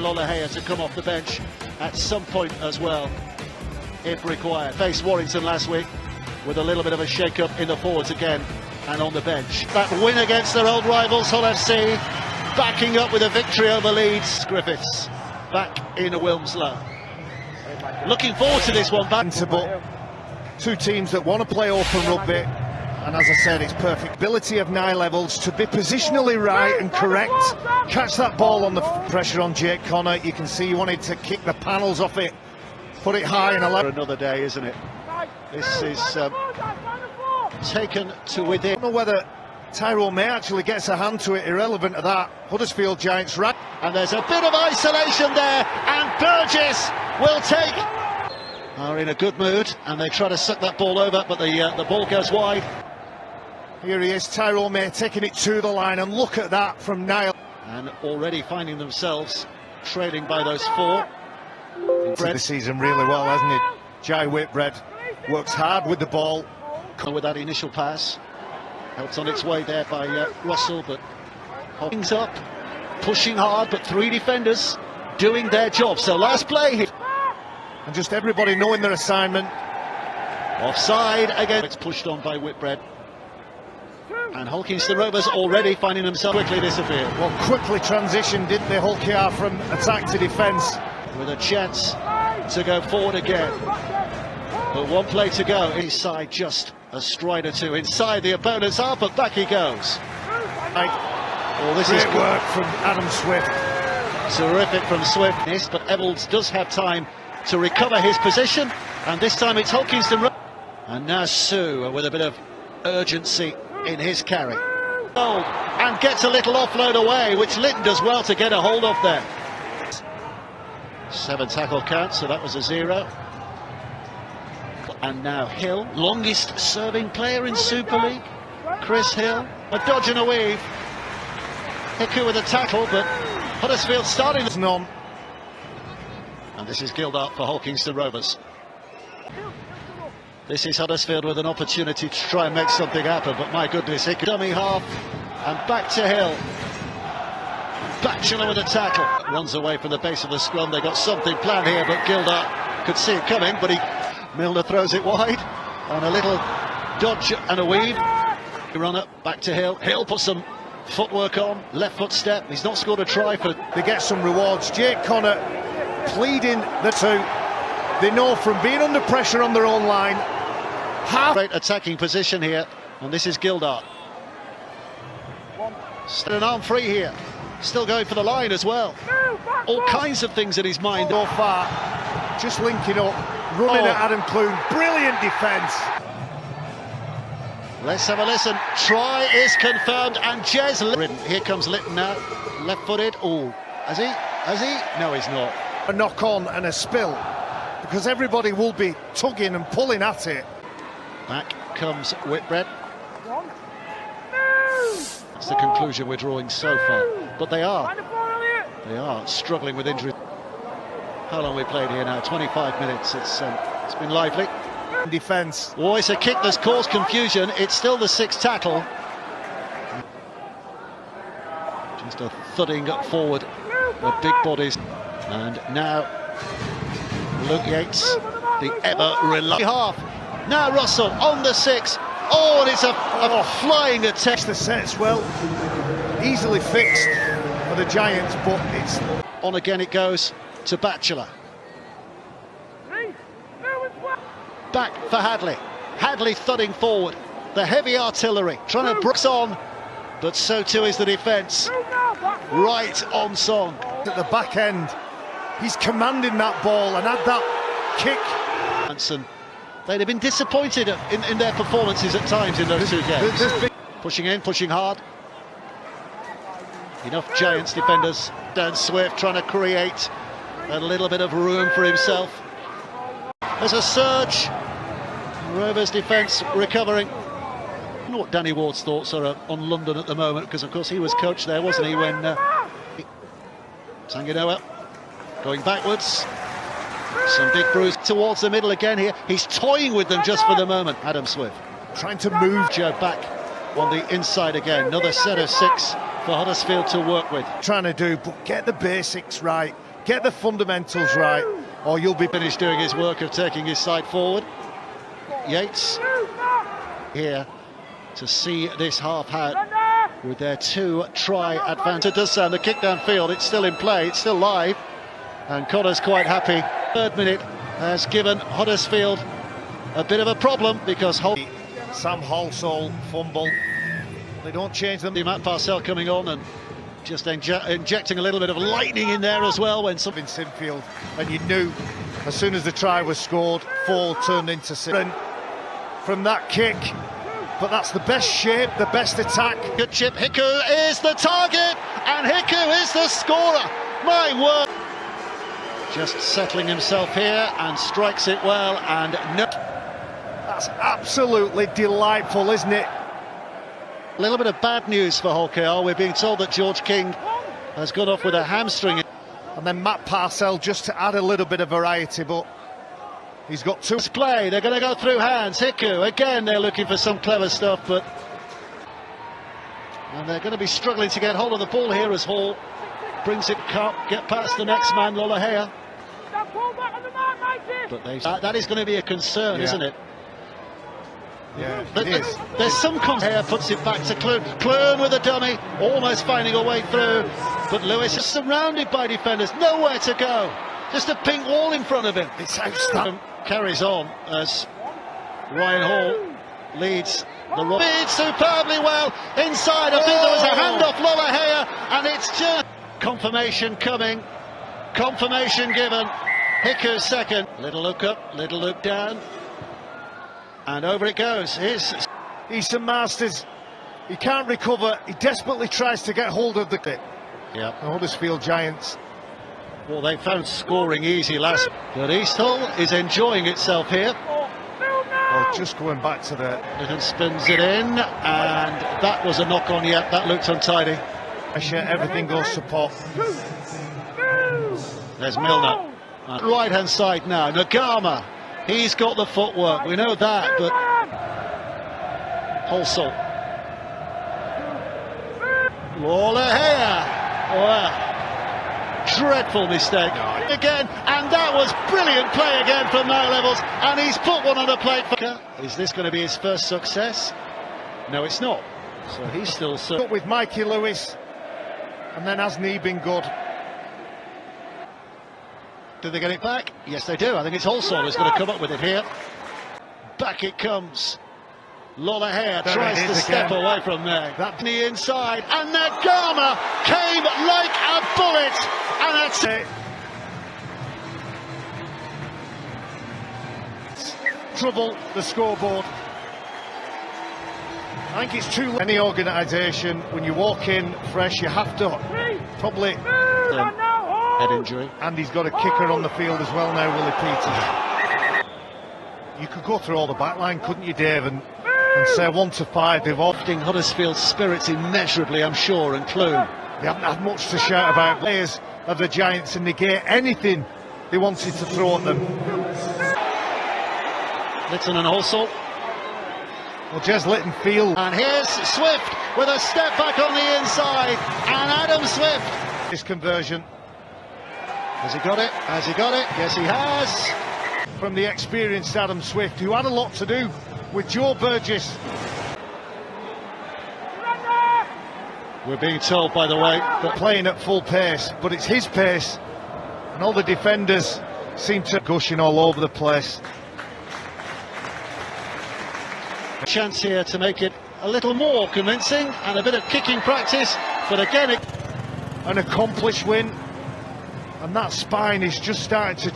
Lolohea to come off the bench at some point as well, if required. Faced Warrington last week with a little bit of a shake-up in the forwards again and on the bench. That win against their old rivals, Hull FC, backing up with a victory over Leeds. Griffiths back in Wilmslow. Looking forward to this one. Two teams that want to play open rugby, and as I said, it's perfect ability of Nye Levels to be positionally right and correct, catch that ball on the pressure on Jake Connor. You can see he wanted to kick the panels off it, put it high and allow another day, isn't it? This is taken to within. I don't know whether Tyrone May actually gets a hand to it, irrelevant to that. Huddersfield Giants right, and there's a bit of isolation there, and Burgess will take. Are in a good mood, and they try to suck that ball over, but the ball goes wide. Here he is, Tyrone May taking it to the line, and look at that from Niall. And already finding themselves trailing by those four. Into the season really well, hasn't he? Jai Whitbread works hard with the ball. With that initial pass, helped on its way there by Russell, but Hawkins up, pushing hard, but three defenders doing their job. So last play here. And just everybody knowing their assignment. Offside again. It's pushed on by Whitbread. And Hulkingston Rovers already finding themselves quickly disappear. Well, quickly transitioned, didn't they, Hull KR, from attack to defence. With a chance to go forward again. But one play to go. Inside just a stride or two inside the opponent's half, but back he goes. Well, this is great work from Adam Swift. Terrific from Swift, but Evalds does have time to recover his position, and this time it's Hulkingston. And now Sue with a bit of urgency in his carry. And gets a little offload away, which Litton does well to get a hold of there. 7 tackle count, so that was a 0. And now Hill, longest serving player in Super League. Chris Hill, a dodge and a weave. Hiku with a tackle, but Huddersfield starting this on. And this is Gildart for Hulkingston Rovers. This is Huddersfield with an opportunity to try and make something happen, but my goodness, Hiku dummy half, and back to Hill. Batchelor with a tackle, runs away from the base of the scrum. They got something planned here, but Gildart could see it coming, but Milner throws it wide, and a little dodge and a weave. Runner back to Hill. Hill puts some footwork on, left foot step. He's not scored a try for. They get some rewards. Jake Connor pleading the two. They know from being under pressure on their own line. Great attacking position here, and this is Gildart. Still an arm free here. Still going for the line as well. All kinds of things in his mind. So far, just linking up, running at Adam Clune. Brilliant defence. Let's have a listen. Try is confirmed, and Jez Litton. Here comes Litton now, left-footed. Oh, has he? No, he's not. A knock on and a spill, because everybody will be tugging and pulling at it. Back comes Whitbread. That's the conclusion we're drawing so far. But they are struggling with injury. How long we played here now? 25 minutes. It's been lively. Defence. Oh, it's a kick that's caused confusion. It's still the 6th tackle. Just a thudding up forward of big bodies. And now Luke Yates, the ever reliable half. Now Russell on the 6. Oh, and it's a flying attack. The set's well easily fixed for the Giants, but it's on again. It goes to Batchelor. Back for Hadley. Hadley thudding forward. The heavy artillery trying to brooks on, but so too is the defence. Right on song. At the back end, he's commanding that ball and had that kick. Hanson. They'd have been disappointed in their performances at times in those two games. Pushing in, pushing hard. Enough Giants defenders. Dan Swift trying to create a little bit of room for himself. There's a surge. Rovers defence recovering. I don't know what Danny Ward's thoughts are on London at the moment, because of course he was coach there, wasn't he, when Sanginoa going backwards. Some big bruise towards the middle again here. He's toying with them just for the moment. Adam Swift trying to move Joe back on the inside again. Another set of 6 for Huddersfield to work with. Trying to do, but get the basics right. Get the fundamentals right, or you'll be Finished doing his work of taking his side forward. Yates here to see this half out with their 2-try advantage. It does sound the kick downfield, it's still in play, it's still live, and Connor's quite happy. Third minute has given Huddersfield a bit of a problem because Sam Halsall fumble. They don't change them. Matt Parcell coming on and just injecting a little bit of lightning in there as well when something In Sinfield, and you knew as soon as the try was scored, 4 turned into 6 from that kick. But that's the best shape, the best attack. Good chip. Hiku is the target, and Hiku is the scorer. My word! Just settling himself here and strikes it well, and no. That's absolutely delightful, isn't it? A little bit of bad news for Hull KR. We're being told that George King has gone off with a hamstring. And then Matt Parcell just to add a little bit of variety, but he's got 2. Play. They're going to go through hands. Hiku again. They're looking for some clever stuff, and they're going to be struggling to get hold of the ball here as Hall brings it get past the next man, Lolahea. But that is going to be a concern, isn't it? Yeah, There's some here, puts it back to Clune. Clune with a dummy, almost finding a way through, but Lewis is surrounded by defenders, nowhere to go. Just a pink wall in front of him. It's outstanding. Carries on as Ryan Hall leads the run. Leads superbly well inside. I think there was a handoff Lolahea, and it's just confirmation coming. Confirmation given. Hiku second. Little look up, little look down. And over it goes. Here's Easton Masters. He can't recover. He desperately tries to get hold of the clip. Yeah. The Huddersfield Giants. Well, they found scoring easy last, but East Hull is enjoying itself here. Oh, just going back to the... Little spins it in, and that was a knock on yet. That looked untidy. Everything goes to pot. There's Milner. Right hand side now. Nagama. He's got the footwork. We know that, but Halsall. Lolahea. Wow. Dreadful mistake. Again, and that was brilliant play again from now levels, and he's put one on the plate. Is this going to be his first success? No, it's not. So he's still with Mikey Lewis, and then hasn't he been good? Do they get it back? Yes, they do. I think it's Halsall who's going to come up with it here. Back it comes. Lolahea tries to step away from there. That knee inside, and Nagama came like a bullet, and that's it. Trouble the scoreboard. I think it's too late. Any organisation, when you walk in fresh, you have to probably head injury. And he's got a kicker on the field as well now, Willie Peters. You could go through all the back line, couldn't you, Dave, and say 1 to 5. They've often Huddersfield's spirits immeasurably, I'm sure, and Clune. They haven't had much to shout about. Players of the Giants and negate anything they wanted to throw at them. Litton and Halsall. Well, Jez Litton field. And here's Swift with a step back on the inside, and Adam Swift. This conversion. Has he got it? Has he got it? Yes, he has. From the experienced Adam Swift, who had a lot to do with Joe Burgess. We're being told, by the way, that playing at full pace, but it's his pace, and all the defenders seem to gushing all over the place. A chance here to make it a little more convincing, and a bit of kicking practice, but again, an accomplished win, and that spine is just starting to